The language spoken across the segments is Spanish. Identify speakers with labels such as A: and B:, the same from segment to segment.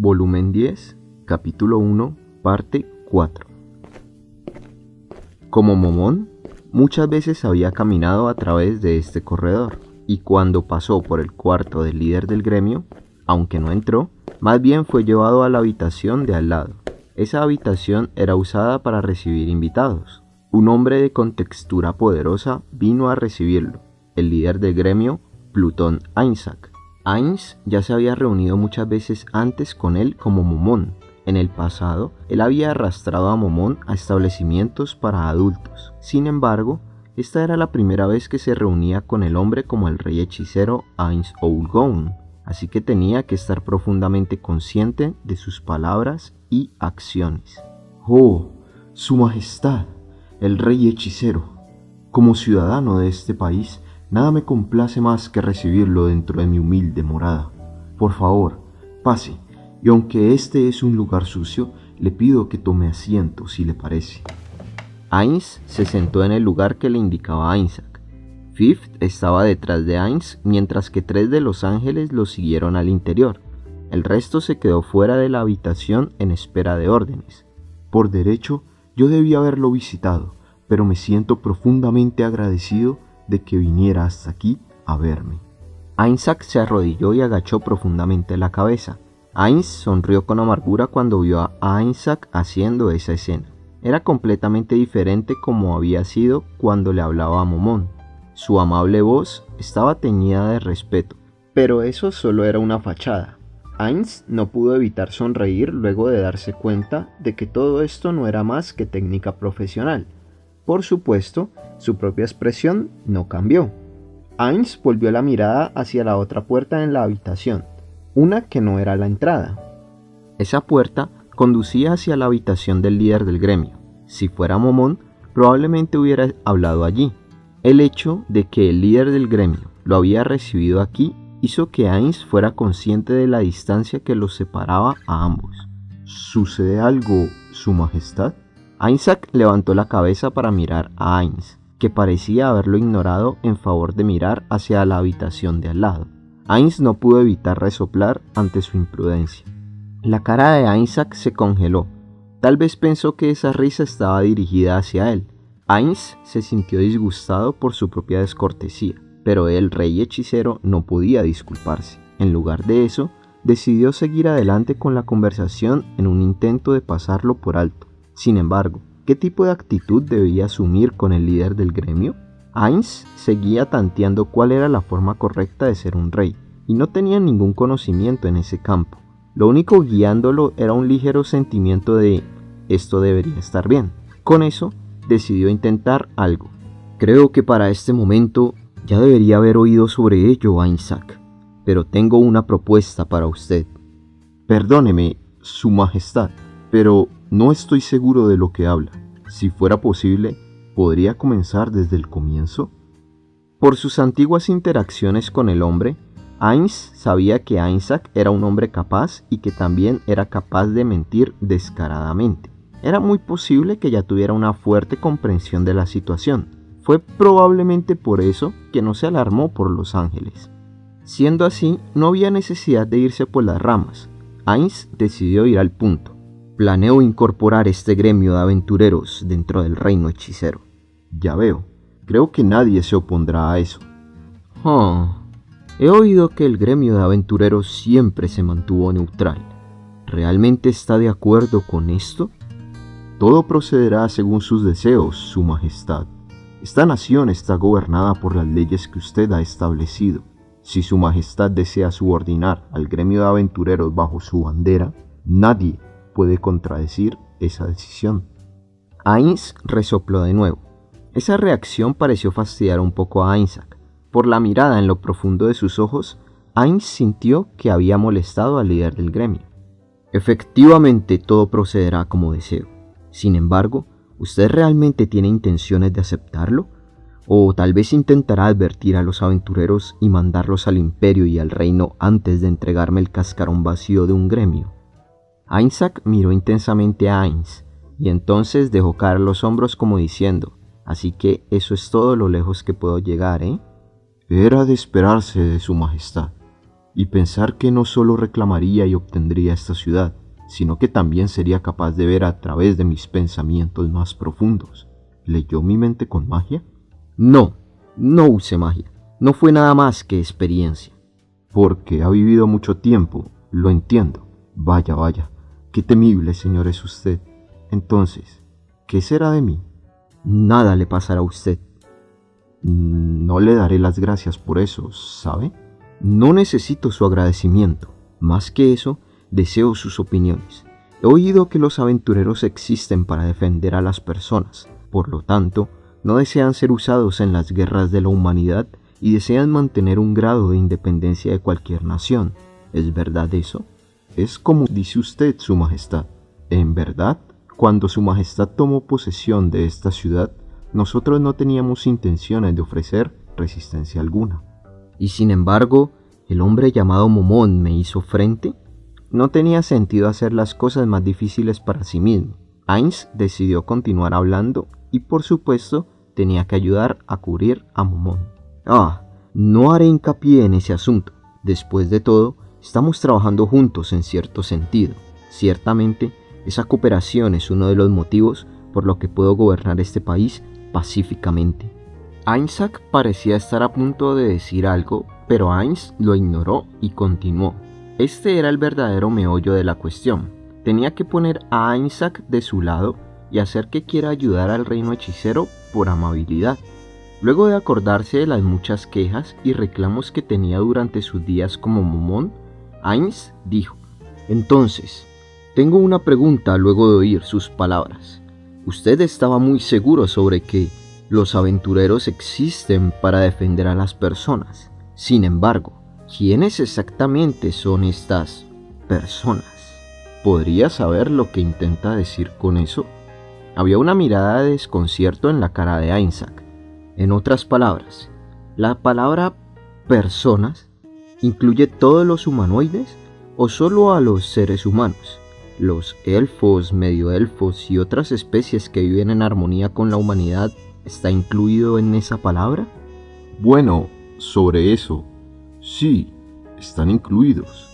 A: Volumen 10, Capítulo 1, Parte 4. Como Momón, muchas veces había caminado a través de este corredor, y cuando pasó por el cuarto del líder del gremio, aunque no entró, más bien fue llevado a la habitación de al lado. Esa habitación era usada para recibir invitados. Un hombre de contextura poderosa vino a recibirlo, el líder del gremio, Plutón Ainsak. Ainz ya se había reunido muchas veces antes con él como Momón. En el pasado, él había arrastrado a Momón a establecimientos para adultos. Sin embargo, esta era la primera vez que se reunía con el hombre como el rey hechicero Ainz Oulgoun, así que tenía que estar profundamente consciente de sus palabras y acciones.
B: ¡Oh, su majestad, el rey hechicero! Como ciudadano de este país, nada me complace más que recibirlo dentro de mi humilde morada. Por favor, pase, y aunque este es un lugar sucio, le pido que tome asiento si le parece.
A: Ainz se sentó en el lugar que le indicaba Ainsak. Fifth estaba detrás de Ainz, mientras que 3 de los ángeles lo siguieron al interior. El resto se quedó fuera de la habitación en espera de órdenes.
B: Por derecho, yo debía haberlo visitado, pero me siento profundamente agradecido de que viniera hasta aquí a verme.
A: Ainsak se arrodilló y agachó profundamente la cabeza. Ainz sonrió con amargura cuando vio a Ainsak haciendo esa escena. Era completamente diferente como había sido cuando le hablaba a Momón. Su amable voz estaba teñida de respeto, pero eso solo era una fachada. Ainz no pudo evitar sonreír luego de darse cuenta de que todo esto no era más que técnica profesional. Por supuesto, su propia expresión no cambió. Ainz volvió la mirada hacia la otra puerta en la habitación, una que no era la entrada. Esa puerta conducía hacia la habitación del líder del gremio. Si fuera Momón, probablemente hubiera hablado allí. El hecho de que el líder del gremio lo había recibido aquí hizo que Ainz fuera consciente de la distancia que los separaba a ambos.
B: ¿Sucede algo, su majestad?
A: Ainsak levantó la cabeza para mirar a Ainz, que parecía haberlo ignorado en favor de mirar hacia la habitación de al lado. Ainz no pudo evitar resoplar ante su imprudencia. La cara de Ainsak se congeló. Tal vez pensó que esa risa estaba dirigida hacia él. Ainz se sintió disgustado por su propia descortesía, pero el rey hechicero no podía disculparse. En lugar de eso, decidió seguir adelante con la conversación en un intento de pasarlo por alto. Sin embargo, ¿qué tipo de actitud debía asumir con el líder del gremio? Ainz seguía tanteando cuál era la forma correcta de ser un rey, y no tenía ningún conocimiento en ese campo. Lo único guiándolo era un ligero sentimiento de «esto debería estar bien». Con eso, decidió intentar algo. «Creo que para este momento ya debería haber oído sobre ello, Ainsak, pero tengo una propuesta para usted».
B: «Perdóneme, su majestad, pero no estoy seguro de lo que habla. Si fuera posible, ¿podría comenzar desde el comienzo?»
A: Por sus antiguas interacciones con el hombre, Ainz sabía que Ainsak era un hombre capaz y que también era capaz de mentir descaradamente. Era muy posible que ya tuviera una fuerte comprensión de la situación. Fue probablemente por eso que no se alarmó por los ángeles. Siendo así, no había necesidad de irse por las ramas. Ainz decidió ir al punto. «Planeo incorporar este gremio de aventureros dentro del reino hechicero».
B: «Ya veo. Creo que nadie se opondrá a eso».
A: He oído que el gremio de aventureros siempre se mantuvo neutral. ¿Realmente está de acuerdo con esto?»
B: «Todo procederá según sus deseos, su majestad. Esta nación está gobernada por las leyes que usted ha establecido. Si su majestad desea subordinar al gremio de aventureros bajo su bandera, nadie puede contradecir esa decisión».
A: Ainz resopló de nuevo. Esa reacción pareció fastidiar un poco a Ainsak. Por la mirada en lo profundo de sus ojos, Ainz sintió que había molestado al líder del gremio. «Efectivamente, todo procederá como deseo. Sin embargo, ¿usted realmente tiene intenciones de aceptarlo? ¿O tal vez intentará advertir a los aventureros y mandarlos al imperio y al reino antes de entregarme el cascarón vacío de un gremio?» Ainsak miró intensamente a Ainz y entonces dejó caer los hombros como diciendo: «Así que eso es todo lo lejos que puedo llegar, ¿eh?»
B: «Era de esperarse de su majestad». y pensar que no solo reclamaría y obtendría esta ciudad, sino que también sería capaz de ver a través de mis pensamientos más profundos. ¿Leyó mi mente con magia?
A: No, no usé magia. No fue nada más que experiencia.
B: Porque ha vivido mucho tiempo, lo entiendo. Vaya, vaya, qué temible señor es usted. Entonces, ¿qué será de mí?
A: Nada le pasará a usted.
B: No le daré las gracias por eso, ¿sabe?
A: No necesito su agradecimiento. Más que eso, deseo sus opiniones. He oído que los aventureros existen para defender a las personas. Por lo tanto, no desean ser usados en las guerras de la humanidad y desean mantener un grado de independencia de cualquier nación. ¿Es verdad eso?
B: Es como dice usted, Su Majestad. En verdad, cuando Su Majestad tomó posesión de esta ciudad, nosotros no teníamos intenciones de ofrecer resistencia alguna.
A: Y sin embargo, el hombre llamado Momón me hizo frente. No tenía sentido hacer las cosas más difíciles para sí mismo. Ainz decidió continuar hablando y por supuesto tenía que ayudar a cubrir a Momón. No haré hincapié en ese asunto. Después de todo, estamos trabajando juntos en cierto sentido. Ciertamente, esa cooperación es uno de los motivos por lo que puedo gobernar este país pacíficamente. Ainzak parecía estar a punto de decir algo, pero Ainz lo ignoró y continuó. Este era el verdadero meollo de la cuestión. Tenía que poner a Ainzak de su lado y hacer que quiera ayudar al reino hechicero por amabilidad. Luego de acordarse de las muchas quejas y reclamos que tenía durante sus días como Momón, Ainz dijo: Entonces, tengo una pregunta luego de oír sus palabras. Usted estaba muy seguro sobre que los aventureros existen para defender a las personas. Sin embargo, ¿quiénes exactamente son estas personas?
B: ¿Podría saber lo que intenta decir con eso? Había una mirada de desconcierto en la cara de Ainzak.
A: En otras palabras, la palabra personas incluye todos los humanoides o solo a los seres humanos. Los elfos, medioelfos y otras especies que viven en armonía con la humanidad, ¿está incluido en esa palabra?
B: Bueno, sobre eso, sí, están incluidos.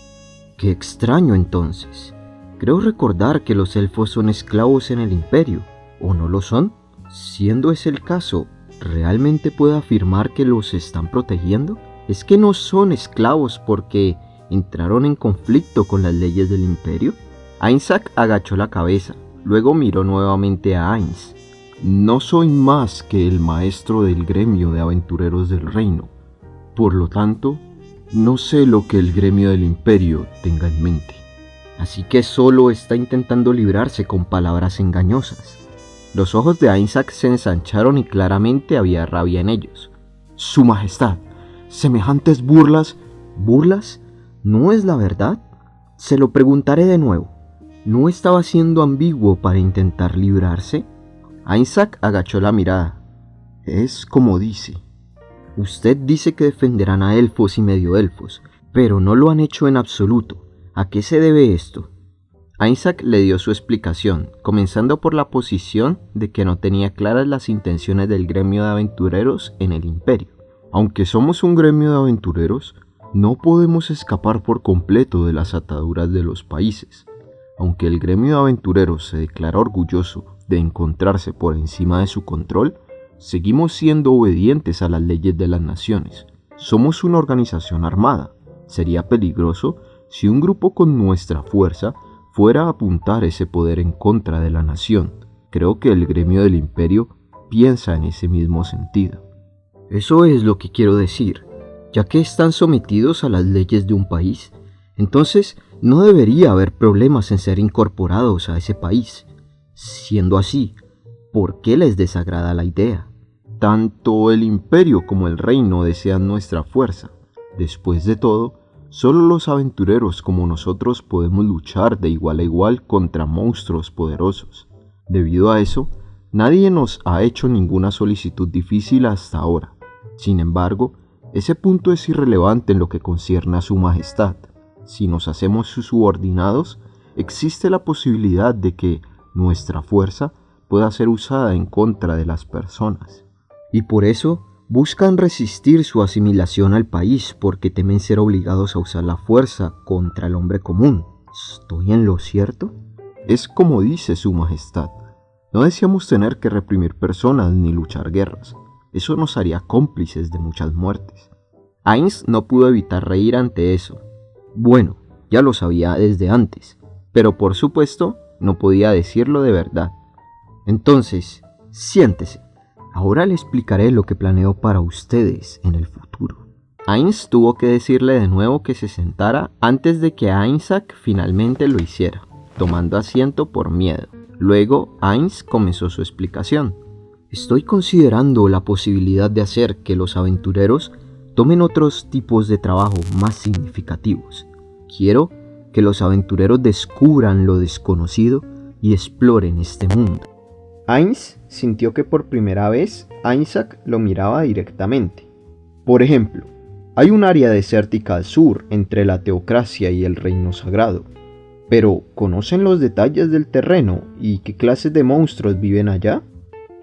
A: Qué extraño entonces. Creo recordar que los elfos son esclavos en el imperio, ¿o no lo son? Siendo ese el caso, ¿realmente puedo afirmar que los están protegiendo? ¿Es que no son esclavos porque entraron en conflicto con las leyes del imperio? Ainzak agachó la cabeza, luego miró nuevamente a Ainz.
B: No soy más que el maestro del gremio de aventureros del reino. Por lo tanto, no sé lo que el gremio del imperio tenga en mente.
A: Así que solo está intentando librarse con palabras engañosas. Los ojos de Ainzak se ensancharon y claramente había rabia en ellos.
B: Su Majestad, semejantes burlas...
A: ¿Burlas? ¿No es la verdad? Se lo preguntaré de nuevo. ¿No estaba siendo ambiguo para intentar librarse? Ainzak agachó la mirada.
B: Es como dice.
A: Usted dice que defenderán a elfos y medioelfos, pero no lo han hecho en absoluto. ¿A qué se debe esto? Ainzak le dio su explicación, comenzando por la posición de que no tenía claras las intenciones del gremio de aventureros en el imperio.
B: Aunque somos un gremio de aventureros, no podemos escapar por completo de las ataduras de los países. Aunque el gremio de aventureros se declara orgulloso de encontrarse por encima de su control, seguimos siendo obedientes a las leyes de las naciones. Somos una organización armada. Sería peligroso si un grupo con nuestra fuerza fuera a apuntar ese poder en contra de la nación. Creo que el gremio del imperio piensa en ese mismo sentido.
A: Eso es lo que quiero decir. Ya que están sometidos a las leyes de un país, entonces no debería haber problemas en ser incorporados a ese país. Siendo así, ¿por qué les desagrada la idea?
B: Tanto el imperio como el reino desean nuestra fuerza. Después de todo, solo los aventureros como nosotros podemos luchar de igual a igual contra monstruos poderosos. Debido a eso, nadie nos ha hecho ninguna solicitud difícil hasta ahora. Sin embargo, ese punto es irrelevante en lo que concierne a Su Majestad. Si nos hacemos sus subordinados, existe la posibilidad de que nuestra fuerza pueda ser usada en contra de las personas.
A: Y por eso, buscan resistir su asimilación al país porque temen ser obligados a usar la fuerza contra el hombre común. ¿Estoy en lo cierto?
B: Es como dice su majestad. No deseamos tener que reprimir personas ni luchar guerras. Eso nos haría cómplices de muchas muertes.
A: Ainz no pudo evitar reír ante eso. Bueno, ya lo sabía desde antes, pero por supuesto no podía decirlo de verdad. Entonces, siéntese. Ahora le explicaré lo que planeo para ustedes en el futuro. Ainz tuvo que decirle de nuevo que se sentara antes de que Ainzak finalmente lo hiciera, tomando asiento por miedo. Luego, Ainz comenzó su explicación. Estoy considerando la posibilidad de hacer que los aventureros tomen otros tipos de trabajo más significativos. Quiero que los aventureros descubran lo desconocido y exploren este mundo. Ainz sintió que por primera vez Ainzak lo miraba directamente. Por ejemplo, hay un área desértica al sur entre la teocracia y el reino sagrado. Pero, ¿conocen los detalles del terreno y qué clases de monstruos viven allá?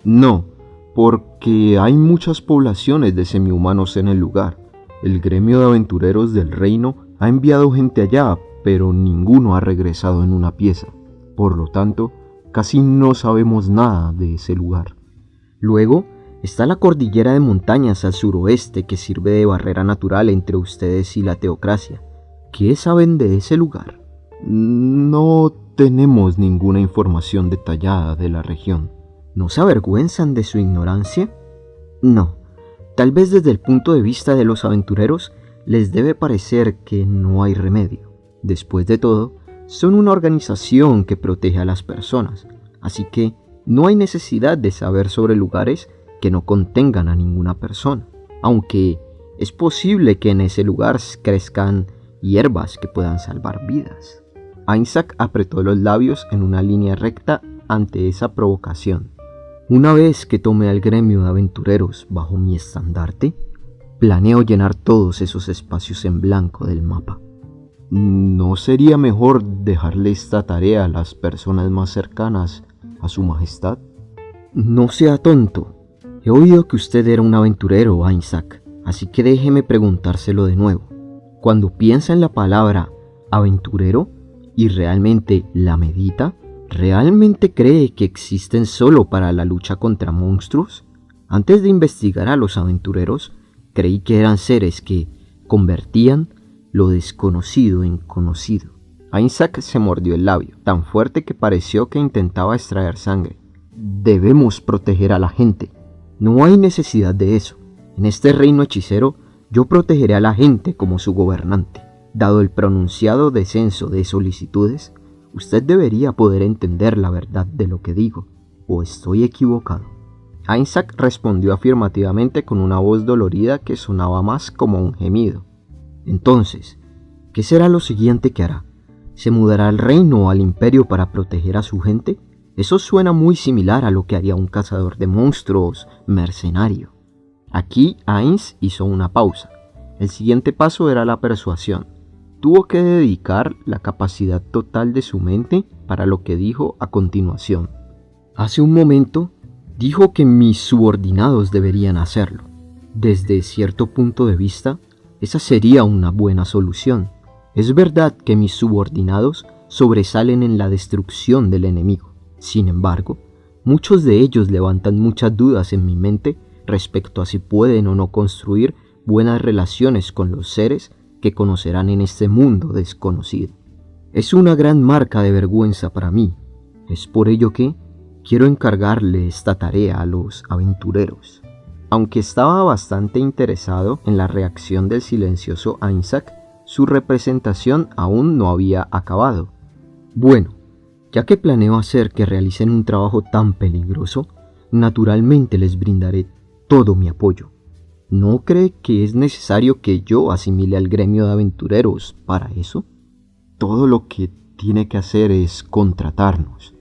B: No, porque hay muchas poblaciones de semihumanos en el lugar. El gremio de aventureros del reino ha enviado gente allá, pero ninguno ha regresado en una pieza. Por lo tanto, casi no sabemos nada de ese lugar.
A: Luego está la cordillera de montañas al suroeste que sirve de barrera natural entre ustedes y la teocracia. ¿Qué saben de ese lugar?
B: No tenemos ninguna información detallada de la región.
A: ¿No se avergüenzan de su ignorancia? No, tal vez desde el punto de vista de los aventureros les debe parecer que no hay remedio. Después de todo, son una organización que protege a las personas, así que no hay necesidad de saber sobre lugares que no contengan a ninguna persona, aunque es posible que en ese lugar crezcan hierbas que puedan salvar vidas. Ainzak apretó los labios en una línea recta ante esa provocación. Una vez que tome al gremio de aventureros bajo mi estandarte, planeo llenar todos esos espacios en blanco del mapa.
B: ¿No sería mejor dejarle esta tarea a las personas más cercanas a su majestad?
A: No sea tonto. He oído que usted era un aventurero, Ainzak, así que déjeme preguntárselo de nuevo. Cuando piensa en la palabra aventurero y realmente la medita, ¿realmente cree que existen solo para la lucha contra monstruos? Antes de investigar a los aventureros, creí que eran seres que convertían lo desconocido en conocido. Ainzak se mordió el labio, tan fuerte que pareció que intentaba extraer sangre. Debemos proteger a la gente. No hay necesidad de eso. En este reino hechicero, yo protegeré a la gente como su gobernante. Dado el pronunciado descenso de solicitudes, usted debería poder entender la verdad de lo que digo, ¿o estoy equivocado? Ainzak respondió afirmativamente con una voz dolorida que sonaba más como un gemido. Entonces, ¿qué será lo siguiente que hará? ¿Se mudará al reino o al imperio para proteger a su gente? Eso suena muy similar a lo que haría un cazador de monstruos mercenario. Aquí Ainz hizo una pausa. El siguiente paso era la persuasión. Tuvo que dedicar la capacidad total de su mente para lo que dijo a continuación. Hace un momento dijo que mis subordinados deberían hacerlo. Desde cierto punto de vista, esa sería una buena solución. Es verdad que mis subordinados sobresalen en la destrucción del enemigo. Sin embargo, muchos de ellos levantan muchas dudas en mi mente respecto a si pueden o no construir buenas relaciones con los seres que conocerán en este mundo desconocido. Es una gran marca de vergüenza para mí. Es por ello que quiero encargarle esta tarea a los aventureros. Aunque estaba bastante interesado en la reacción del silencioso Ainzak, su representación aún no había acabado. Bueno, ya que planeo hacer que realicen un trabajo tan peligroso, naturalmente les brindaré todo mi apoyo. ¿No cree que es necesario que yo asimile al gremio de aventureros para eso?
B: Todo lo que tiene que hacer es contratarnos.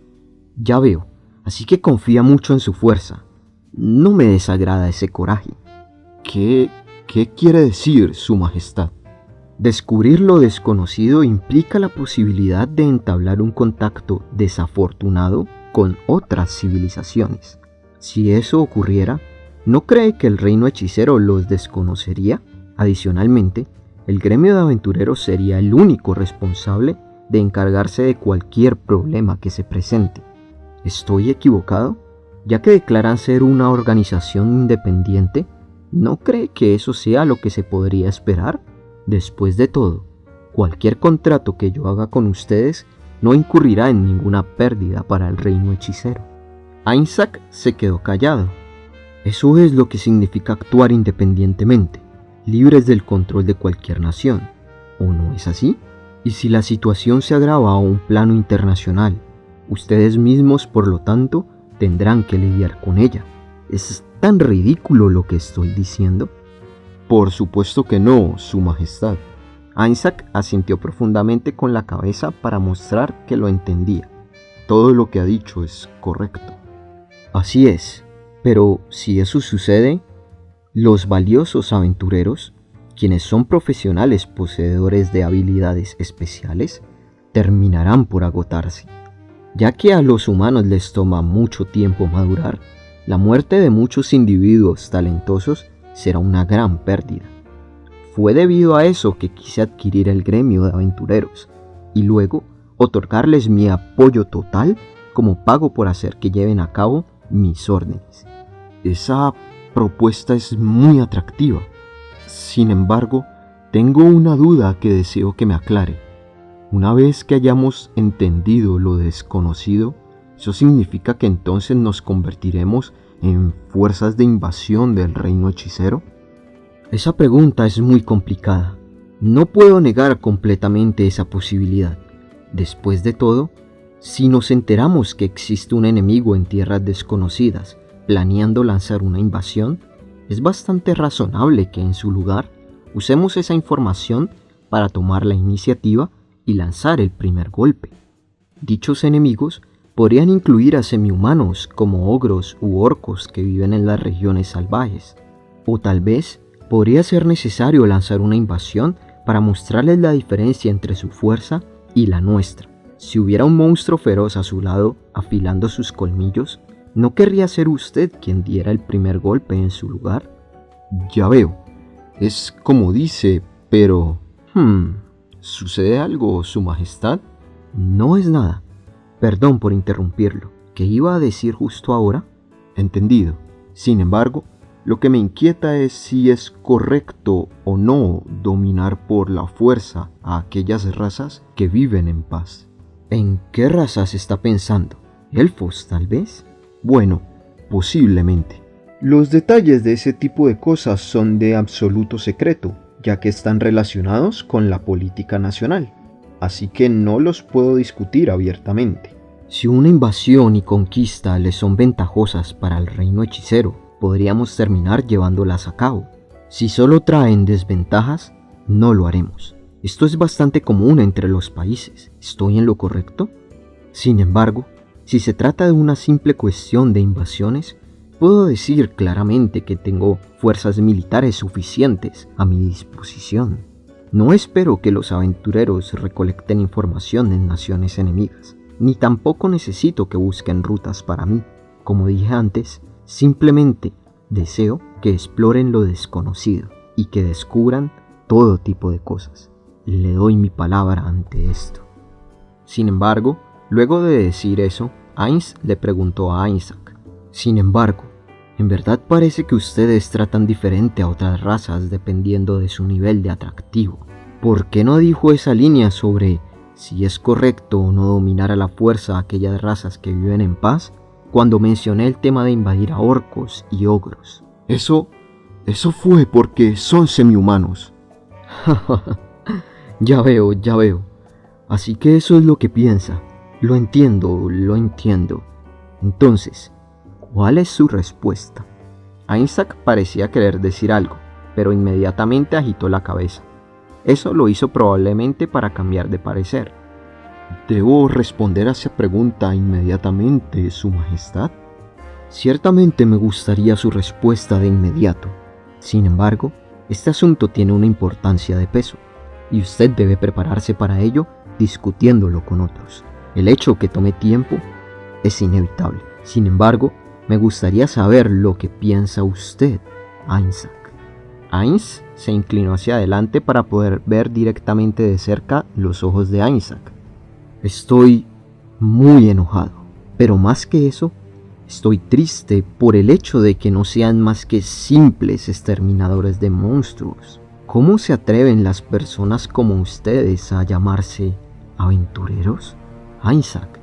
A: Ya veo, así que confía mucho en su fuerza. No me desagrada ese coraje.
B: ¿Qué quiere decir, Su Majestad?
A: Descubrir lo desconocido implica la posibilidad de entablar un contacto desafortunado con otras civilizaciones. Si eso ocurriera, ¿No cree que el reino hechicero los desconocería? Adicionalmente, el gremio de aventureros sería el único responsable de encargarse de cualquier problema que se presente. ¿Estoy equivocado? Ya que declaran ser una organización independiente, ¿no cree que eso sea lo que se podría esperar? Después de todo, cualquier contrato que yo haga con ustedes no incurrirá en ninguna pérdida para el reino hechicero. Isaac se quedó callado. Eso es lo que significa actuar independientemente, libres del control de cualquier nación, ¿o no es así? Y si la situación se agrava a un plano internacional, ustedes mismos, por lo tanto, tendrán que lidiar con ella. ¿Es tan ridículo lo que estoy diciendo?
B: Por supuesto que no, Su Majestad.
A: Isaac asintió profundamente con la cabeza para mostrar que lo entendía.
B: Todo lo que ha dicho es correcto.
A: Así es, pero si eso sucede, los valiosos aventureros, quienes son profesionales poseedores de habilidades especiales, terminarán por agotarse. Ya que a los humanos les toma mucho tiempo madurar, la muerte de muchos individuos talentosos será una gran pérdida. Fue debido a eso que quise adquirir el gremio de aventureros y luego otorgarles mi apoyo total como pago por hacer que lleven a cabo mis órdenes.
B: Esa propuesta es muy atractiva. Sin embargo, tengo una duda que deseo que me aclare. Una vez que hayamos entendido lo desconocido, ¿eso significa que entonces nos convertiremos en fuerzas de invasión del reino hechicero?
A: Esa pregunta es muy complicada. No puedo negar completamente esa posibilidad. Después de todo, si nos enteramos que existe un enemigo en tierras desconocidas planeando lanzar una invasión, es bastante razonable que en su lugar usemos esa información para tomar la iniciativa y lanzar el primer golpe. Dichos enemigos podrían incluir a semihumanos como ogros u orcos que viven en las regiones salvajes, o tal vez podría ser necesario lanzar una invasión para mostrarles la diferencia entre su fuerza y la nuestra. Si hubiera un monstruo feroz a su lado afilando sus colmillos, ¿no querría ser usted quien diera el primer golpe en su lugar?
B: Ya veo, es como dice, pero... ¿Sucede algo, Su Majestad?
A: No es nada. Perdón por interrumpirlo. ¿Qué iba a decir justo ahora?
B: Entendido. Sin embargo, lo que me inquieta es si es correcto o no dominar por la fuerza a aquellas razas que viven en paz.
A: ¿En qué razas está pensando? ¿Elfos, tal vez?
B: Bueno, posiblemente. Los detalles de ese tipo de cosas son de absoluto secreto, ya que están relacionados con la política nacional, así que no los puedo discutir abiertamente.
A: Si una invasión y conquista les son ventajosas para el reino hechicero, podríamos terminar llevándolas a cabo. Si solo traen desventajas, no lo haremos. Esto es bastante común entre los países. ¿Estoy en lo correcto? Sin embargo, si se trata de una simple cuestión de invasiones, puedo decir claramente que tengo fuerzas militares suficientes a mi disposición. No espero que los aventureros recolecten información en naciones enemigas, ni tampoco necesito que busquen rutas para mí. Como dije antes, simplemente deseo que exploren lo desconocido y que descubran todo tipo de cosas. Le doy mi palabra ante esto. Sin embargo, luego de decir eso, Ainz le preguntó a Isaac: sin embargo, ¿en verdad parece que ustedes tratan diferente a otras razas dependiendo de su nivel de atractivo? ¿Por qué no dijo esa línea sobre si es correcto o no dominar a la fuerza a aquellas razas que viven en paz cuando mencioné el tema de invadir a orcos y ogros?
B: Eso fue porque son semihumanos.
A: Ya veo. Así que eso es lo que piensa. Lo entiendo. Entonces, ¿cuál es su respuesta? Isaac parecía querer decir algo, pero inmediatamente agitó la cabeza. Eso lo hizo probablemente para cambiar de parecer.
B: ¿Debo responder a esa pregunta inmediatamente, Su Majestad?
A: Ciertamente me gustaría su respuesta de inmediato. Sin embargo, este asunto tiene una importancia de peso, y usted debe prepararse para ello discutiéndolo con otros. El hecho que tome tiempo es inevitable. Sin embargo, Me gustaría saber lo que piensa usted, Isaac. Ainz se inclinó hacia adelante para poder ver directamente de cerca los ojos de Isaac. Estoy muy enojado, pero más que eso, estoy triste por el hecho de que no sean más que simples exterminadores de monstruos. ¿Cómo se atreven las personas como ustedes a llamarse aventureros? Isaac,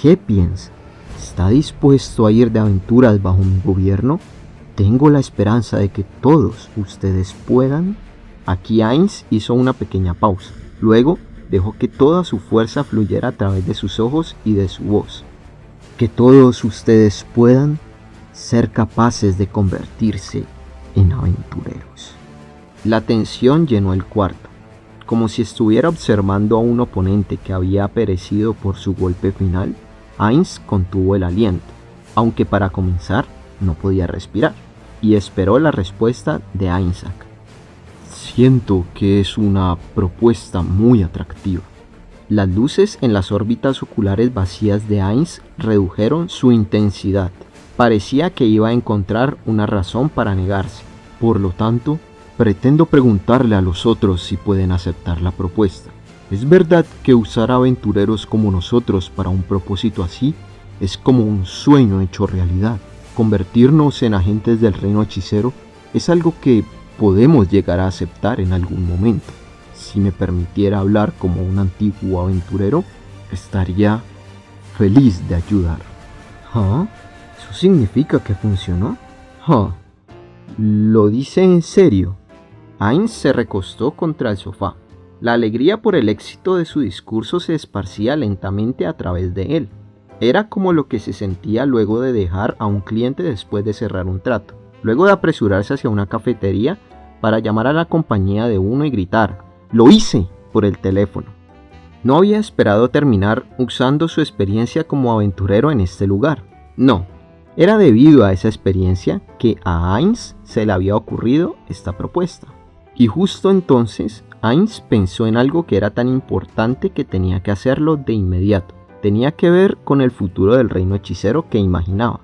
A: ¿qué piensa? ¿Está dispuesto a ir de aventuras bajo mi gobierno? Tengo la esperanza de que todos ustedes puedan. Aquí Ainz hizo una pequeña pausa. Luego dejó que toda su fuerza fluyera a través de sus ojos y de su voz. Que todos ustedes puedan ser capaces de convertirse en aventureros. La tensión llenó el cuarto, como si estuviera observando a un oponente que había perecido por su golpe final. Ainz contuvo el aliento, aunque para comenzar no podía respirar, y esperó la respuesta de Isaac.
B: Siento que es una propuesta muy atractiva.
A: Las luces en las órbitas oculares vacías de Ainz redujeron su intensidad. Parecía que iba a encontrar una razón para negarse.
B: Por lo tanto, pretendo preguntarle a los otros si pueden aceptar la propuesta. ¿Es verdad que usar aventureros como nosotros para un propósito así es como un sueño hecho realidad? Convertirnos en agentes del reino hechicero es algo que podemos llegar a aceptar en algún momento. Si me permitiera hablar como un antiguo aventurero, estaría feliz de ayudar.
A: ¿Ah? ¿Eso significa que funcionó? ¿Ah? ¿Lo dice en serio? Ainz se recostó contra el sofá. La alegría por el éxito de su discurso se esparcía lentamente a través de él. Era como lo que se sentía luego de dejar a un cliente después de cerrar un trato, luego de apresurarse hacia una cafetería para llamar a la compañía de uno y gritar «¡Lo hice!» por el teléfono. No había esperado terminar usando su experiencia como aventurero en este lugar. No, era debido a esa experiencia que a Ainz se le había ocurrido esta propuesta. Y justo entonces Ainz pensó en algo que era tan importante que tenía que hacerlo de inmediato. Tenía que ver con el futuro del reino hechicero que imaginaba.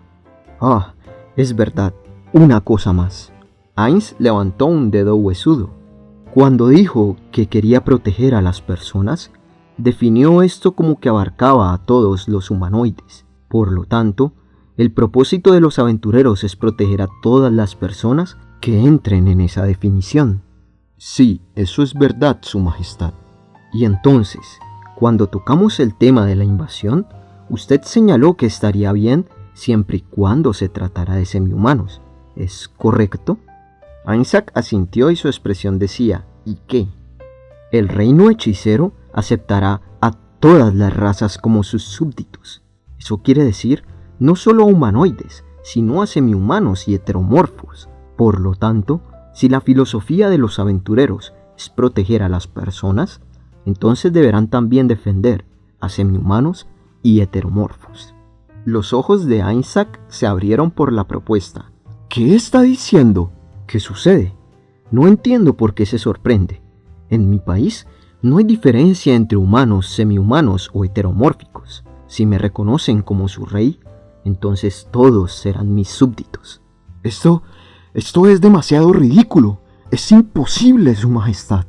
A: Ah, es verdad, una cosa más. Ainz levantó un dedo huesudo. Cuando dijo que quería proteger a las personas, definió esto como que abarcaba a todos los humanoides. Por lo tanto, el propósito de los aventureros es proteger a todas las personas que entren en esa definición.
B: Sí, eso es verdad, Su Majestad.
A: Y entonces, cuando tocamos el tema de la invasión, usted señaló que estaría bien siempre y cuando se tratara de semihumanos. ¿Es correcto? Isaac asintió y su expresión decía, ¿y qué? El reino hechicero aceptará a todas las razas como sus súbditos. Eso quiere decir no solo a humanoides, sino a semihumanos y heteromorfos. Por lo tanto, si la filosofía de los aventureros es proteger a las personas, entonces deberán también defender a semihumanos y heteromorfos. Los ojos de Isaac se abrieron por la propuesta.
B: ¿Qué está diciendo?
A: ¿Qué sucede? No entiendo por qué se sorprende. En mi país no hay diferencia entre humanos, semihumanos o heteromórficos. Si me reconocen como su rey, entonces todos serán mis súbditos.
B: Esto es demasiado ridículo. Es imposible, Su Majestad.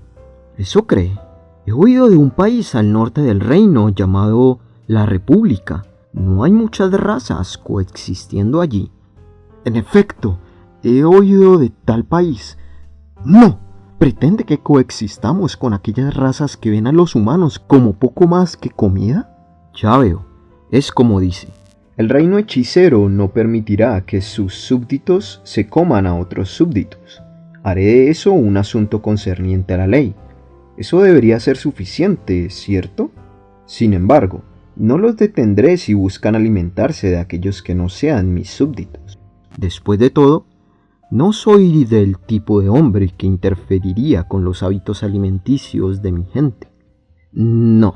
A: ¿Eso cree? He oído de un país al norte del reino llamado la República. No hay muchas razas coexistiendo allí.
B: En efecto, he oído de tal país. No, ¿pretende que coexistamos con aquellas razas que ven a los humanos como poco más que comida?
A: Ya veo, es como dice. El reino hechicero no permitirá que sus súbditos se coman a otros súbditos. Haré de eso un asunto concerniente a la ley. Eso debería ser suficiente, ¿cierto? Sin embargo, no los detendré si buscan alimentarse de aquellos que no sean mis súbditos. Después de todo, no soy del tipo de hombre que interferiría con los hábitos alimenticios de mi gente. No.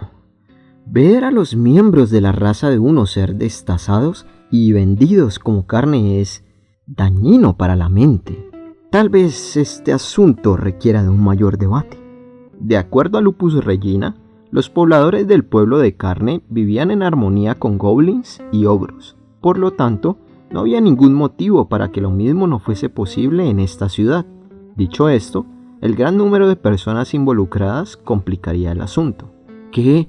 A: Ver a los miembros de la raza de uno ser destazados y vendidos como carne es dañino para la mente. Tal vez este asunto requiera de un mayor debate. De acuerdo a Lupus Regina, los pobladores del pueblo de Carne vivían en armonía con goblins y ogros. Por lo tanto, No había ningún motivo para que lo mismo no fuese posible en esta ciudad. Dicho esto, el gran número de personas involucradas complicaría el asunto. ¿Qué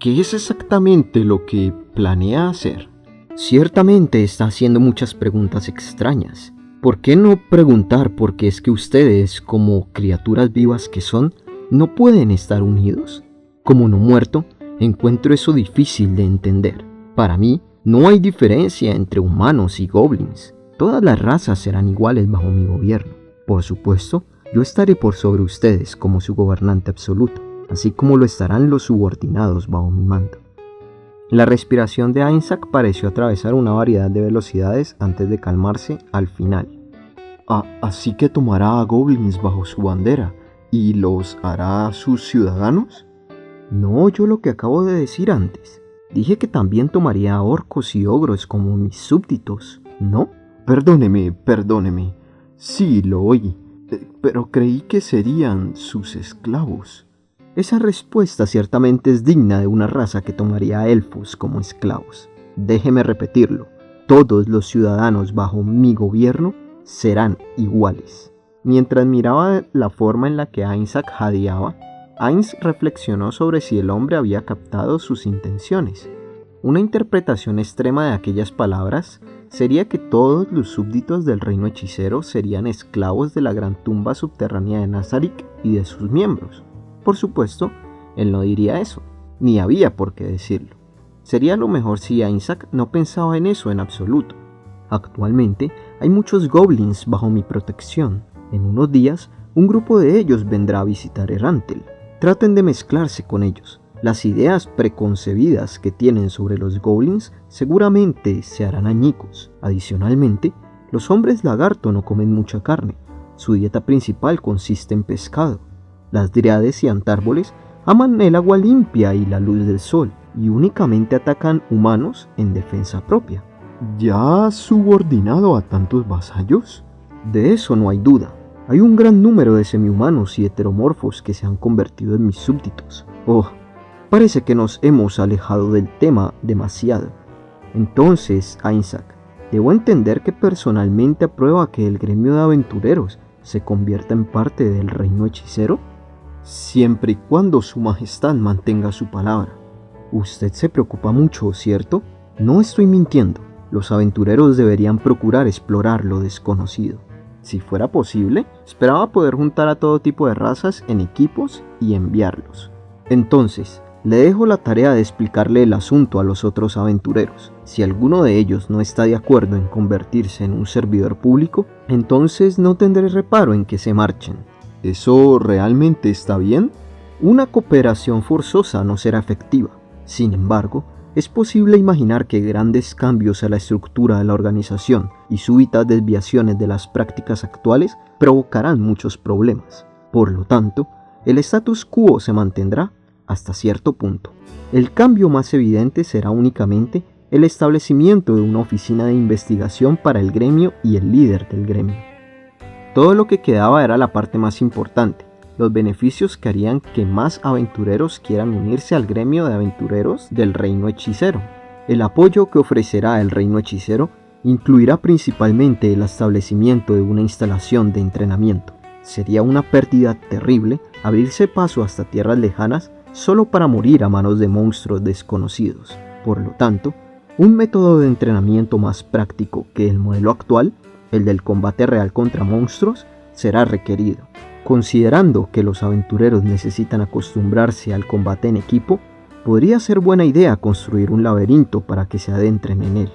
A: es exactamente lo que planea hacer? Ciertamente está haciendo muchas preguntas extrañas. ¿Por qué no preguntar por qué es que ustedes, como criaturas vivas que son, no pueden estar unidos? Como no muerto, encuentro eso difícil de entender. Para mí, no hay diferencia entre humanos y goblins. Todas las razas serán iguales bajo mi gobierno. Por supuesto, yo estaré por sobre ustedes como su gobernante absoluto, así como lo estarán los subordinados bajo mi mando. La respiración de Ainsak pareció atravesar una variedad de velocidades antes de calmarse al final.
B: Así que tomará a goblins bajo su bandera y los hará sus ciudadanos.
A: No oyó lo que acabo de decir antes. Dije que también tomaría a orcos y ogros como mis súbditos, ¿no?
B: Perdóneme. Sí, lo oí, pero creí que serían sus esclavos.
A: Esa respuesta ciertamente es digna de una raza que tomaría a elfos como esclavos. Déjeme repetirlo, todos los ciudadanos bajo mi gobierno serán iguales. Mientras miraba la forma en la que Ainsak jadeaba, Ainz reflexionó sobre si el hombre había captado sus intenciones. Una interpretación extrema de aquellas palabras sería que todos los súbditos del reino hechicero serían esclavos de la gran tumba subterránea de Nazarick y de sus miembros. Por supuesto, él no diría eso, ni había por qué decirlo. Sería lo mejor si Ainsak no pensaba en eso en absoluto. Actualmente hay muchos goblins bajo mi protección. En unos días, un grupo de ellos vendrá a visitar Erantel. Traten de mezclarse con ellos. Las ideas preconcebidas que tienen sobre los goblins seguramente se harán añicos. Adicionalmente, los hombres lagarto no comen mucha carne. Su dieta principal consiste en pescado. Las dríades y antárboles aman el agua limpia y la luz del sol, y únicamente atacan humanos en defensa propia.
B: ¿Ya ha subordinado a tantos vasallos?
A: De eso no hay duda. Hay un gran número de semihumanos y heteromorfos que se han convertido en mis súbditos. Parece que nos hemos alejado del tema demasiado. Entonces, Ainsak, debo entender que personalmente aprueba que el gremio de aventureros se convierta en parte del reino hechicero.
B: Siempre y cuando su majestad mantenga su palabra.
A: Usted se preocupa mucho, ¿cierto? No estoy mintiendo. Los aventureros deberían procurar explorar lo desconocido. Si fuera posible, esperaba poder juntar a todo tipo de razas en equipos y enviarlos. Entonces, le dejo la tarea de explicarle el asunto a los otros aventureros. Si alguno de ellos no está de acuerdo en convertirse en un servidor público, entonces no tendré reparo en que se marchen.
B: ¿Eso realmente está bien?
A: Una cooperación forzosa no será efectiva. Sin embargo, es posible imaginar que grandes cambios a la estructura de la organización y súbitas desviaciones de las prácticas actuales provocarán muchos problemas. Por lo tanto, el status quo se mantendrá hasta cierto punto. El cambio más evidente será únicamente el establecimiento de una oficina de investigación para el gremio y el líder del gremio. Todo lo que quedaba era la parte más importante, los beneficios que harían que más aventureros quieran unirse al gremio de aventureros del reino hechicero. El apoyo que ofrecerá el reino hechicero incluirá principalmente el establecimiento de una instalación de entrenamiento. Sería una pérdida terrible abrirse paso hasta tierras lejanas solo para morir a manos de monstruos desconocidos. Por lo tanto, un método de entrenamiento más práctico que el modelo actual, el del combate real contra monstruos, será requerido. Considerando que los aventureros necesitan acostumbrarse al combate en equipo, podría ser buena idea construir un laberinto para que se adentren en él.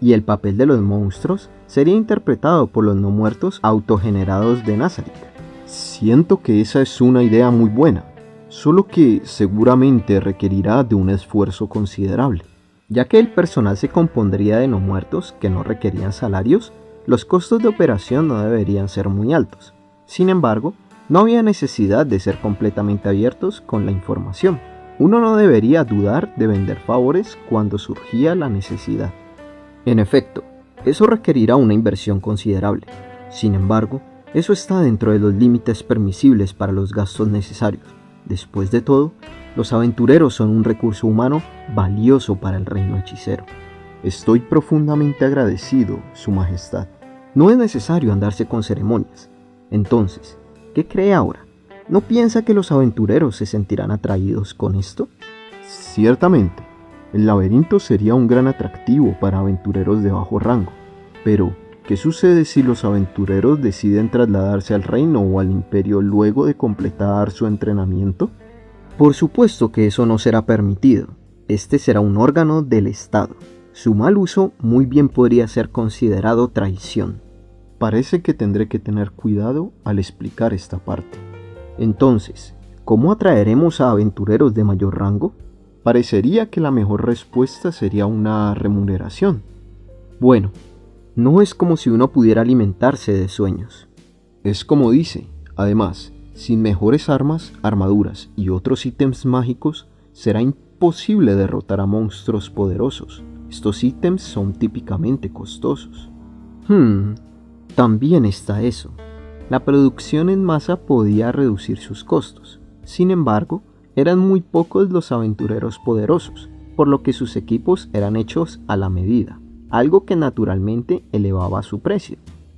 A: Y el papel de los monstruos sería interpretado por los no muertos autogenerados de Nazarick.
B: Siento que esa es una idea muy buena, solo que seguramente requerirá de un esfuerzo considerable.
A: Ya que el personal se compondría de no muertos que no requerían salarios, los costos de operación no deberían ser muy altos. Sin embargo, no había necesidad de ser completamente abiertos con la información. Uno no debería dudar de vender favores cuando surgía la necesidad. En efecto, eso requerirá una inversión considerable. Sin embargo, eso está dentro de los límites permisibles para los gastos necesarios. Después de todo, los aventureros son un recurso humano valioso para el reino hechicero.
B: Estoy profundamente agradecido, Su Majestad.
A: No es necesario andarse con ceremonias. Entonces, ¿qué cree ahora? ¿No piensa que los aventureros se sentirán atraídos con esto?
B: Ciertamente, el laberinto sería un gran atractivo para aventureros de bajo rango. Pero, ¿qué sucede si los aventureros deciden trasladarse al reino o al imperio luego de completar su entrenamiento?
A: Por supuesto que eso no será permitido. Este será un órgano del Estado. Su mal uso muy bien podría ser considerado traición.
B: Parece que tendré que tener cuidado al explicar esta parte.
A: Entonces, ¿cómo atraeremos a aventureros de mayor rango?
B: Parecería que la mejor respuesta sería una remuneración.
A: Bueno, no es como si uno pudiera alimentarse de sueños.
B: Es como dice, además, sin mejores armas, armaduras y otros ítems mágicos, será imposible derrotar a monstruos poderosos. Estos ítems son típicamente costosos.
A: También está eso. La producción en masa podía reducir sus costos. Sin embargo, eran muy pocos los aventureros poderosos, por lo que sus equipos eran hechos a la medida, algo que naturalmente elevaba su precio.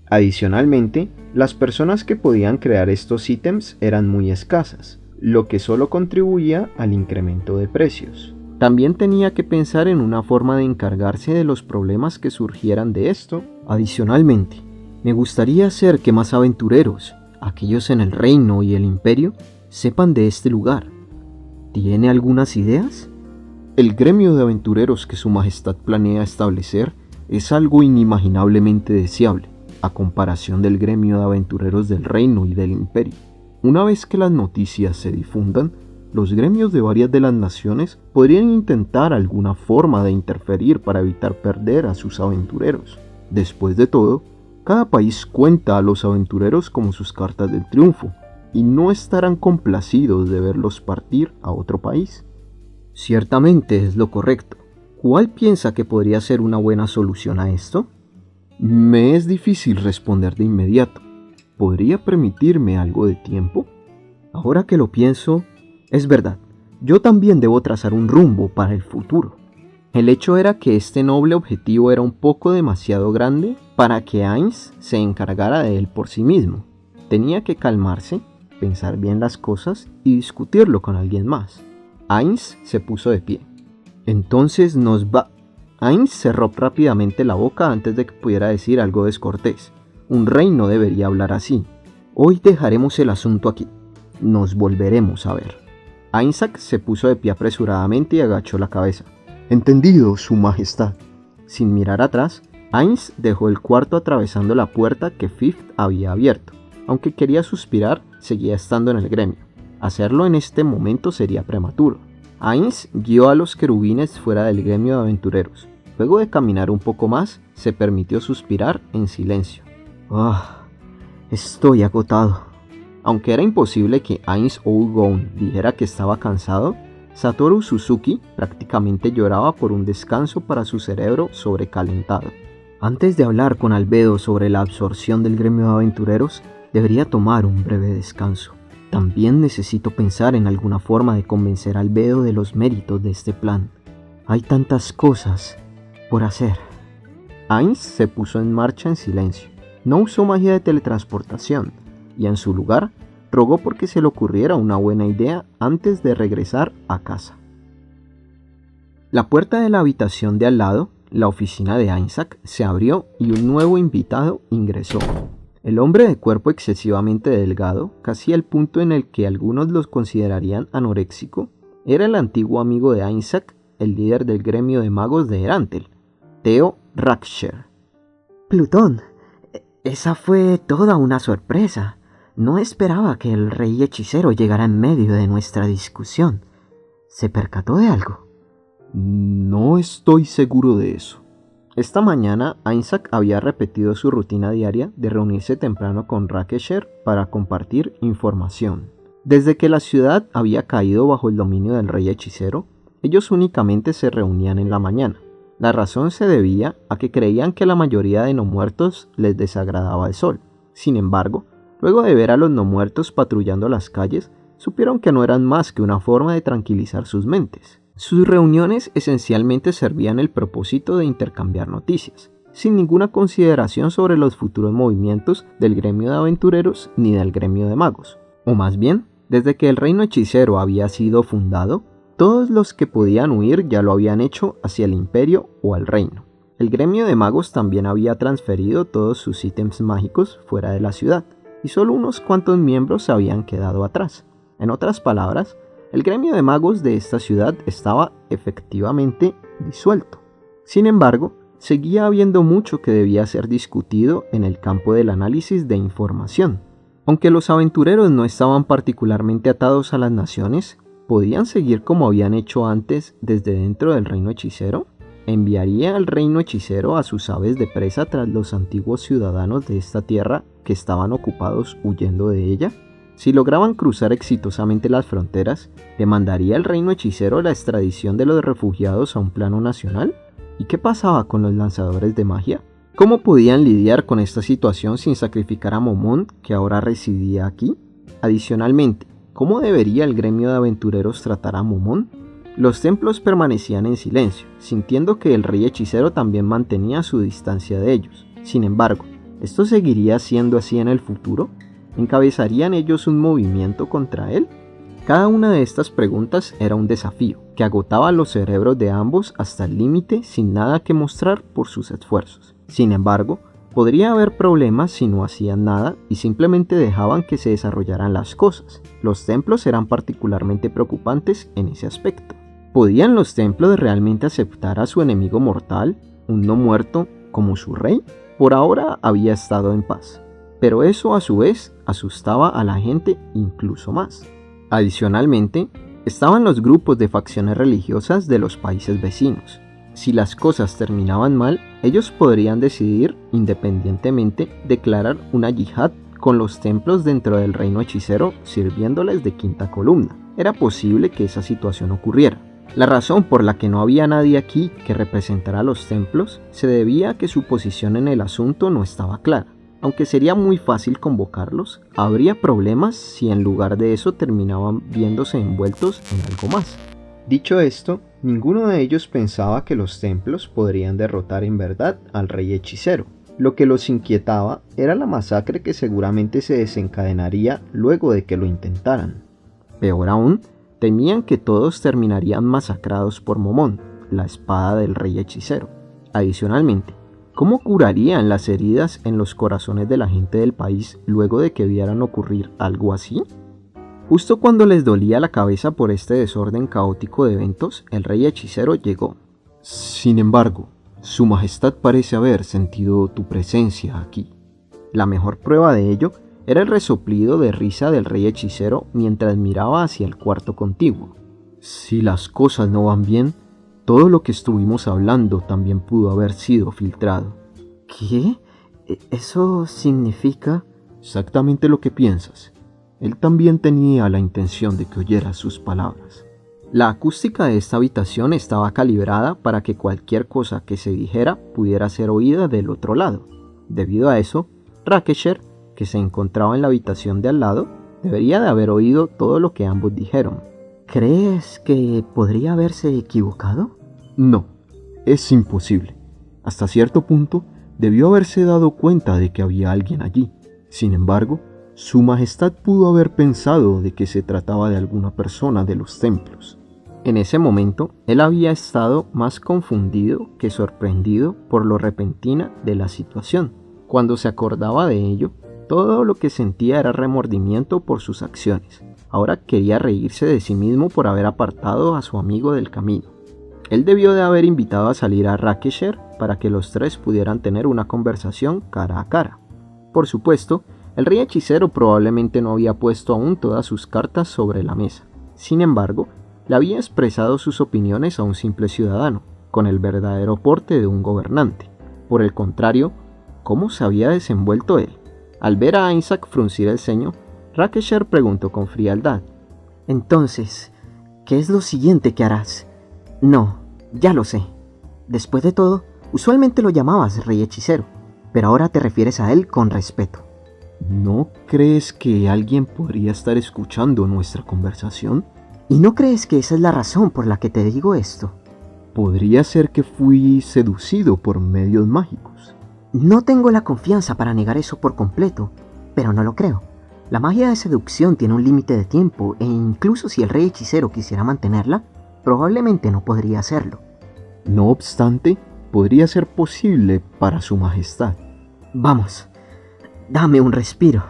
A: Adicionalmente, las personas que podían crear estos ítems eran muy escasas, lo que solo contribuía al incremento de precios. También tenía que pensar en una forma de encargarse de los problemas que surgieran de esto. Adicionalmente, me gustaría hacer que más aventureros, aquellos en el reino y el imperio, sepan de este lugar. ¿Tiene algunas ideas?
B: El gremio de aventureros que Su Majestad planea establecer es algo inimaginablemente deseable, a comparación del gremio de aventureros del reino y del imperio. Una vez que las noticias se difundan, los gremios de varias de las naciones podrían intentar alguna forma de interferir para evitar perder a sus aventureros. Después de todo, cada país cuenta a los aventureros como sus cartas del triunfo, y no estarán complacidos de verlos partir a otro país.
A: Ciertamente es lo correcto. ¿Cuál piensa que podría ser una buena solución a esto?
B: Me es difícil responder de inmediato. ¿Podría permitirme algo de tiempo?
A: Ahora que lo pienso, es verdad. Yo también debo trazar un rumbo para el futuro. El hecho era que este noble objetivo era un poco demasiado grande para que Ainz se encargara de él por sí mismo. Tenía que calmarse, pensar bien las cosas y discutirlo con alguien más. Ainz se puso de pie. Entonces Ainz cerró rápidamente la boca antes de que pudiera decir algo descortés. Un rey no debería hablar así. Hoy dejaremos el asunto aquí. Nos volveremos a ver. Ainzak se puso de pie apresuradamente y agachó la cabeza.
B: Entendido, Su Majestad.
A: Sin mirar atrás, Ainz dejó el cuarto atravesando la puerta que Fifth había abierto. Aunque quería suspirar, seguía estando en el gremio. Hacerlo en este momento sería prematuro. Ainz guió a los querubines fuera del gremio de aventureros. Luego de caminar un poco más, se permitió suspirar en silencio. Estoy agotado. Aunque era imposible que Ainz Owlgone dijera que estaba cansado, Satoru Suzuki prácticamente lloraba por un descanso para su cerebro sobrecalentado. Antes de hablar con Albedo sobre la absorción del gremio de aventureros, debería tomar un breve descanso. También necesito pensar en alguna forma de convencer a Albedo de los méritos de este plan. Hay tantas cosas por hacer. Ainz se puso en marcha en silencio. No usó magia de teletransportación y en su lugar rogó porque se le ocurriera una buena idea antes de regresar a casa. La puerta de la habitación de al lado, la oficina de Ainzak, se abrió y un nuevo invitado ingresó. El hombre de cuerpo excesivamente delgado, casi al punto en el que algunos los considerarían anoréxico, era el antiguo amigo de Ainzak, el líder del gremio de magos de Erantel, Theo Raksher. Plutón, esa fue toda una sorpresa. No esperaba que el rey hechicero llegara en medio de nuestra discusión. ¿Se percató de algo?
B: No estoy seguro de eso.
A: Esta mañana, Ainzak había repetido su rutina diaria de reunirse temprano con Raksher para compartir información. Desde que la ciudad había caído bajo el dominio del rey hechicero, ellos únicamente se reunían en la mañana. La razón se debía a que creían que la mayoría de no muertos les desagradaba el sol. Sin embargo, luego de ver a los no muertos patrullando las calles, supieron que no eran más que una forma de tranquilizar sus mentes. Sus reuniones esencialmente servían el propósito de intercambiar noticias, sin ninguna consideración sobre los futuros movimientos del gremio de aventureros ni del gremio de magos. O más bien, desde que el reino hechicero había sido fundado, todos los que podían huir ya lo habían hecho hacia el imperio o al reino. El gremio de magos también había transferido todos sus ítems mágicos fuera de la ciudad, y solo unos cuantos miembros se habían quedado atrás. En otras palabras, el gremio de magos de esta ciudad estaba efectivamente disuelto. Sin embargo, seguía habiendo mucho que debía ser discutido en el campo del análisis de información. Aunque los aventureros no estaban particularmente atados a las naciones, ¿podían seguir como habían hecho antes desde dentro del reino hechicero? ¿Enviaría el reino hechicero a sus aves de presa tras los antiguos ciudadanos de esta tierra que estaban ocupados huyendo de ella? Si lograban cruzar exitosamente las fronteras, ¿demandaría el reino hechicero la extradición de los refugiados a un plano nacional? ¿Y qué pasaba con los lanzadores de magia? ¿Cómo podían lidiar con esta situación sin sacrificar a Momón, que ahora residía aquí? Adicionalmente, ¿cómo debería el gremio de aventureros tratar a Momón? Los templos permanecían en silencio, sintiendo que el rey hechicero también mantenía su distancia de ellos. Sin embargo, ¿esto seguiría siendo así en el futuro? ¿Encabezarían ellos un movimiento contra él? Cada una de estas preguntas era un desafío, que agotaba los cerebros de ambos hasta el límite sin nada que mostrar por sus esfuerzos. Sin embargo, podría haber problemas si no hacían nada y simplemente dejaban que se desarrollaran las cosas. Los templos eran particularmente preocupantes en ese aspecto. ¿Podían los templos realmente aceptar a su enemigo mortal, un no muerto, como su rey? Por ahora había estado en paz, pero eso a su vez asustaba a la gente incluso más. Adicionalmente, estaban los grupos de facciones religiosas de los países vecinos. Si las cosas terminaban mal, ellos podrían decidir independientemente declarar una yihad con los templos dentro del reino hechicero sirviéndoles de quinta columna. Era posible que esa situación ocurriera. La razón por la que no había nadie aquí que representara los templos se debía a que su posición en el asunto no estaba clara. Aunque sería muy fácil convocarlos, habría problemas si en lugar de eso terminaban viéndose envueltos en algo más. Dicho esto, ninguno de ellos pensaba que los templos podrían derrotar en verdad al rey hechicero. Lo que los inquietaba era la masacre que seguramente se desencadenaría luego de que lo intentaran. Peor aún, temían que todos terminarían masacrados por Momón, la espada del rey hechicero. Adicionalmente, ¿cómo curarían las heridas en los corazones de la gente del país luego de que vieran ocurrir algo así? Justo cuando les dolía la cabeza por este desorden caótico de eventos, el rey hechicero llegó.
B: Sin embargo, su majestad parece haber sentido tu presencia aquí.
A: La mejor prueba de ello era el resoplido de risa del rey hechicero mientras miraba hacia el cuarto contiguo.
B: Si las cosas no van bien, todo lo que estuvimos hablando también pudo haber sido filtrado.
A: ¿Qué? ¿Eso significa?
B: Exactamente lo que piensas. Él también tenía la intención de que oyeras sus palabras.
A: La acústica de esta habitación estaba calibrada para que cualquier cosa que se dijera pudiera ser oída del otro lado. Debido a eso, Rakesher, que se encontraba en la habitación de al lado, debería de haber oído todo lo que ambos dijeron. ¿Crees que podría haberse equivocado?
B: No, es imposible. Hasta cierto punto, debió haberse dado cuenta de que había alguien allí. Sin embargo, su majestad pudo haber pensado de que se trataba de alguna persona de los templos.
A: En ese momento, él había estado más confundido que sorprendido por lo repentina de la situación. Cuando se acordaba de ello, todo lo que sentía era remordimiento por sus acciones. Ahora quería reírse de sí mismo por haber apartado a su amigo del camino. Él debió de haber invitado a salir a Rakesher para que los tres pudieran tener una conversación cara a cara. Por supuesto, el rey hechicero probablemente no había puesto aún todas sus cartas sobre la mesa. Sin embargo, le había expresado sus opiniones a un simple ciudadano, con el verdadero porte de un gobernante. Por el contrario, ¿cómo se había desenvuelto él? Al ver a Isaac fruncir el ceño, Rakesher preguntó con frialdad. «Entonces, ¿qué es lo siguiente que harás?» «No, ya lo sé. Después de todo, usualmente lo llamabas rey hechicero, pero ahora te refieres a él con respeto».
B: ¿No crees que alguien podría estar escuchando nuestra conversación?
C: ¿Y no crees que esa es la razón por la que te digo esto?
B: Podría ser que fui seducido por medios mágicos.
C: No tengo la confianza para negar eso por completo, pero no lo creo. La magia de seducción tiene un límite de tiempo e incluso si el rey hechicero quisiera mantenerla, probablemente no podría hacerlo.
B: No obstante, podría ser posible para su majestad.
C: Vamos, dame un respiro.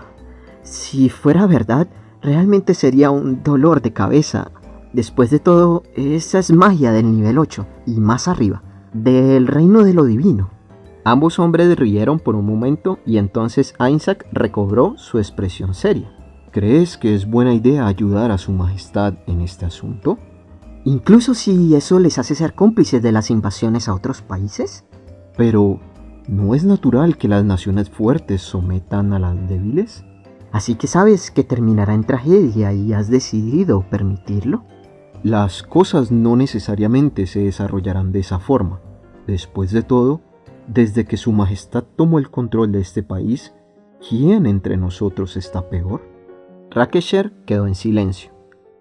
C: Si fuera verdad, realmente sería un dolor de cabeza. Después de todo, esa es magia del nivel 8 y más arriba, del reino de lo divino.
A: Ambos hombres rieron por un momento y entonces Isaac recobró su expresión seria.
B: ¿Crees que es buena idea ayudar a su majestad en este asunto?
C: Incluso si eso les hace ser cómplices de las invasiones a otros países.
B: Pero, ¿no es natural que las naciones fuertes sometan a las débiles?
C: Así que sabes que terminará en tragedia y has decidido permitirlo.
B: Las cosas no necesariamente se desarrollarán de esa forma. Después de todo, desde que su majestad tomó el control de este país, ¿quién entre nosotros está peor?
A: Rakesher quedó en silencio.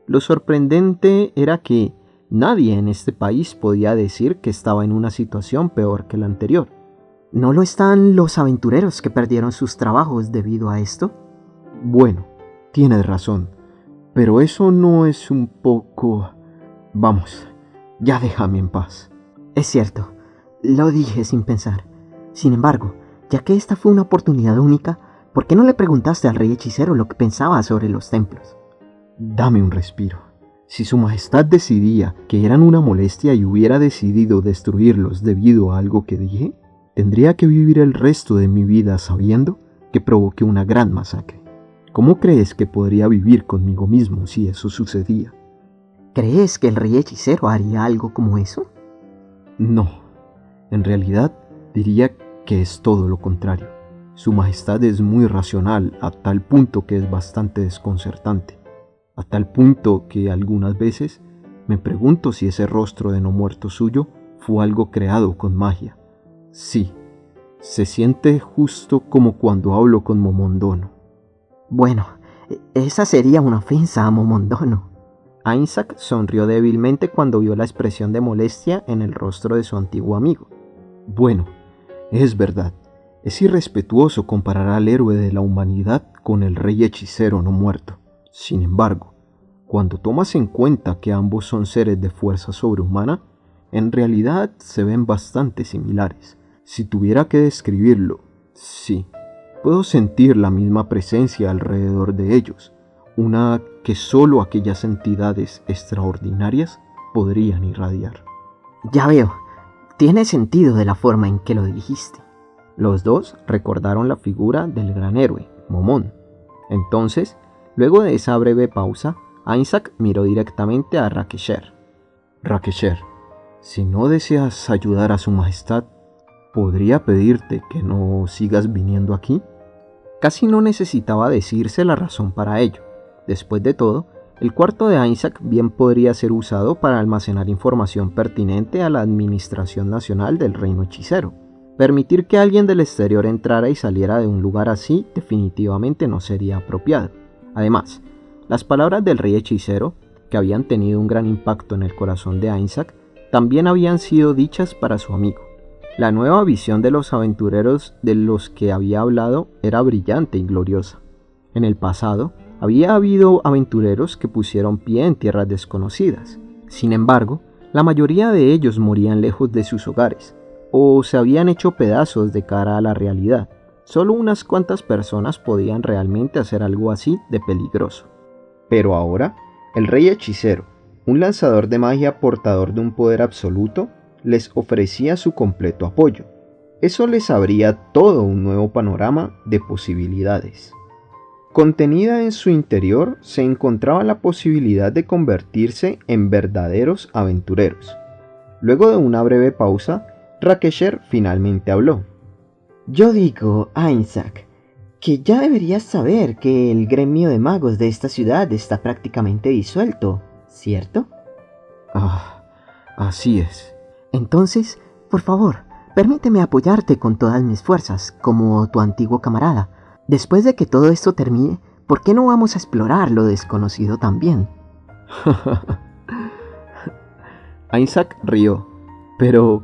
A: Lo sorprendente era que nadie en este país podía decir que estaba en una situación peor que la anterior.
C: ¿No lo están los aventureros que perdieron sus trabajos debido a esto?
B: Bueno, tienes razón, pero eso no es un poco... Vamos, ya déjame en paz.
C: Es cierto, lo dije sin pensar. Sin embargo, ya que esta fue una oportunidad única, ¿por qué no le preguntaste al rey hechicero lo que pensaba sobre los templos?
B: Dame un respiro. Si su majestad decidía que eran una molestia y hubiera decidido destruirlos debido a algo que dije, tendría que vivir el resto de mi vida sabiendo que provoqué una gran masacre. ¿Cómo crees que podría vivir conmigo mismo si eso sucedía?
C: ¿Crees que el rey hechicero haría algo como eso?
B: No. En realidad, diría que es todo lo contrario. Su majestad es muy racional a tal punto que es bastante desconcertante. A tal punto que algunas veces me pregunto si ese rostro de no muerto suyo fue algo creado con magia. Sí, se siente justo como cuando hablo con Momondono.
C: Bueno, esa sería una ofensa a Momondono.
A: Isaac sonrió débilmente cuando vio la expresión de molestia en el rostro de su antiguo amigo.
B: Bueno, es verdad. Es irrespetuoso comparar al héroe de la humanidad con el rey hechicero no muerto. Sin embargo, cuando tomas en cuenta que ambos son seres de fuerza sobrehumana, en realidad se ven bastante similares. Si tuviera que describirlo, sí, puedo sentir la misma presencia alrededor de ellos, una que solo aquellas entidades extraordinarias podrían irradiar.
C: Ya veo, tiene sentido de la forma en que lo dijiste.
A: Los dos recordaron la figura del gran héroe, Momón. Entonces, luego de esa breve pausa, Isaac miró directamente a Rakesher.
B: Rakesher, si no deseas ayudar a su majestad, ¿podría pedirte que no sigas viniendo aquí?
A: Casi no necesitaba decirse la razón para ello. Después de todo, el cuarto de Isaac bien podría ser usado para almacenar información pertinente a la administración nacional del reino hechicero. Permitir que alguien del exterior entrara y saliera de un lugar así definitivamente no sería apropiado. Además, las palabras del rey hechicero, que habían tenido un gran impacto en el corazón de Isaac, también habían sido dichas para su amigo. La nueva visión de los aventureros de los que había hablado era brillante y gloriosa. En el pasado, había habido aventureros que pusieron pie en tierras desconocidas. Sin embargo, la mayoría de ellos morían lejos de sus hogares, o se habían hecho pedazos de cara a la realidad. Solo unas cuantas personas podían realmente hacer algo así de peligroso. Pero ahora, el rey hechicero, un lanzador de magia portador de un poder absoluto, les ofrecía su completo apoyo. Eso les abría todo un nuevo panorama de posibilidades. Contenida en su interior se encontraba la posibilidad de convertirse en verdaderos aventureros. Luego de una breve pausa, Rakesher finalmente habló.
C: Yo digo, Isaac, que ya deberías saber que el gremio de magos de esta ciudad está prácticamente disuelto, ¿cierto?
B: Así es.
C: Entonces, por favor, permíteme apoyarte con todas mis fuerzas, como tu antiguo camarada. Después de que todo esto termine, ¿por qué no vamos a explorar lo desconocido también?
A: Isaac rió, pero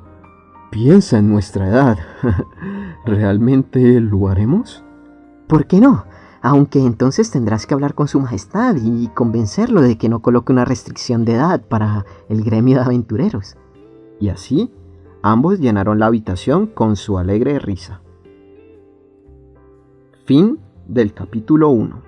A: piensa en nuestra edad. ¿Realmente lo haremos?
C: ¿Por qué no? Aunque entonces tendrás que hablar con su majestad y convencerlo de que no coloque una restricción de edad para el gremio de aventureros.
A: Y así, ambos llenaron la habitación con su alegre risa. Fin del capítulo 1.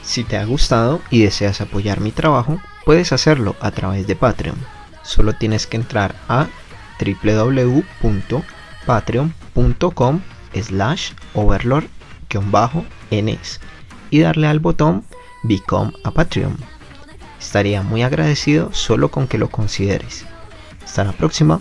A: Si te ha gustado y deseas apoyar mi trabajo, puedes hacerlo a través de Patreon. Solo tienes que entrar a www.patreon.com/overlord-ns y darle al botón Become a Patreon. Estaría muy agradecido solo con que lo consideres. Hasta la próxima.